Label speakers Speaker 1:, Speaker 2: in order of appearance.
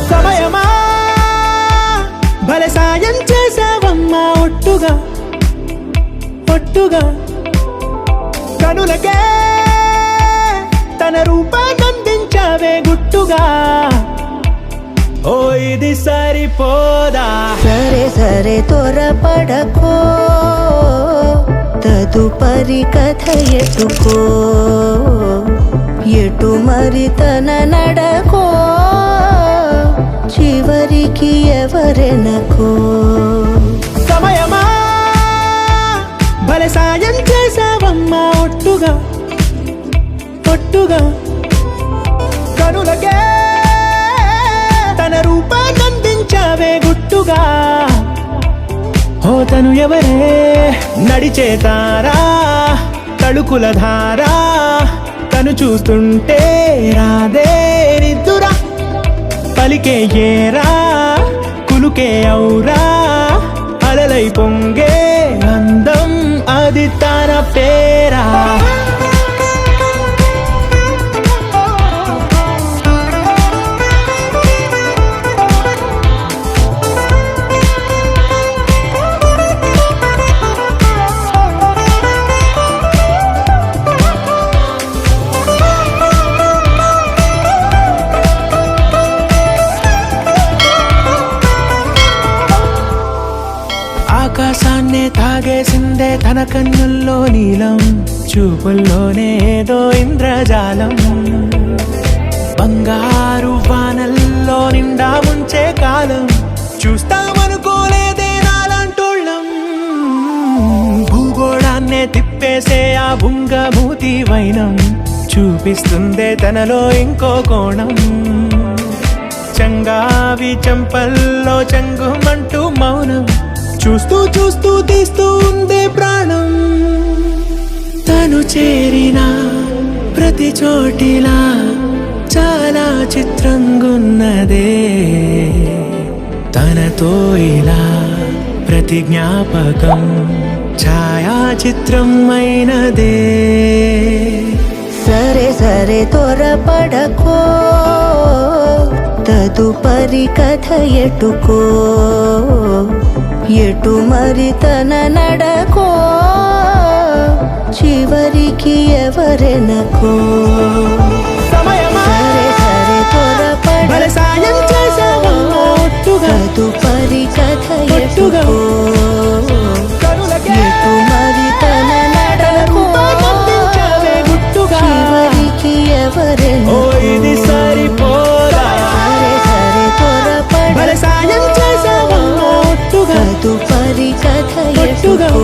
Speaker 1: సమయమా భలే సాయం చేసావమ్మా ఒట్టుగా ఒట్టుగా కనులకే తన రూపాన్నందించావే గుట్టుగా ఓ ఇది సరిపోదా
Speaker 2: సరే సరే త్వరపడకో తదుపరి కథ ఎటుకో ఎటు మరి తన నడకో చివరికి ఎవరెనకో
Speaker 1: సమయమా భలే సాయం చేసావమ్మా ఒట్టుగా ఒట్టుగా కనులకే తన రూపాన్నందించావే గుట్టుగా ఓ తను ఎవరే నడిచే తారా తళుకుల ధారా తను చూస్తుంటే రాదే నిద్దురా పలికే ఏరా కులుకే ఔరా అలలై పొంగే అందం అది తన పేరా ఆకాశాన్నే తాగేసిందే తన కన్నుల్లో నీలం చూపుల్లోనే ఏదో ఇంద్రజాలం బంగారు వానల్లో నిండా ముంచే కాలం చూస్తామనుకోలేదే నాలాంటోళ్ళం భూగోళాన్నే తిప్పేసే ఆ బుంగమూతి వైనం చూపిస్తుందే తనలో ఇంకో కోణం చంగావి చంపల్లో చంగుమంటూ మౌనం చూస్తూ చూస్తూ తీస్తూ ఉందే ప్రాణం తను చేరిన ప్రతి చోటిలా చాలా చిత్రంగున్నదే తనతో ఇలా ప్రతి జ్ఞాపకం ఛాయాచిత్రం అయినదే
Speaker 2: సరే సరే త్వరపడకో తదుపరి కథ ఎటుకో ఎటు మరి తన నడకో చివరికి ఎవరెనకో
Speaker 1: సమయమా
Speaker 2: సరే సరే
Speaker 1: భలే సాయం చేసావమ్మా ఒట్టుగా
Speaker 2: తదుపరి కథ
Speaker 1: ఒట్టుగా
Speaker 2: ఎటుకో
Speaker 1: కనులకే
Speaker 2: ఎటు మరి తన నడకో
Speaker 1: రూపాన్నందించావే గుట్టుగా
Speaker 2: చివరికి
Speaker 1: ఓ
Speaker 2: ఎవరెనకో
Speaker 1: ఇది సరిపోదా
Speaker 2: సరే సరే
Speaker 1: భలే
Speaker 2: త్వరపడకో
Speaker 1: సాయం చేసావమ్మా ఒట్టుగా
Speaker 2: తదుపరి కథ
Speaker 1: ఒట్టుగా
Speaker 2: ఎటుకో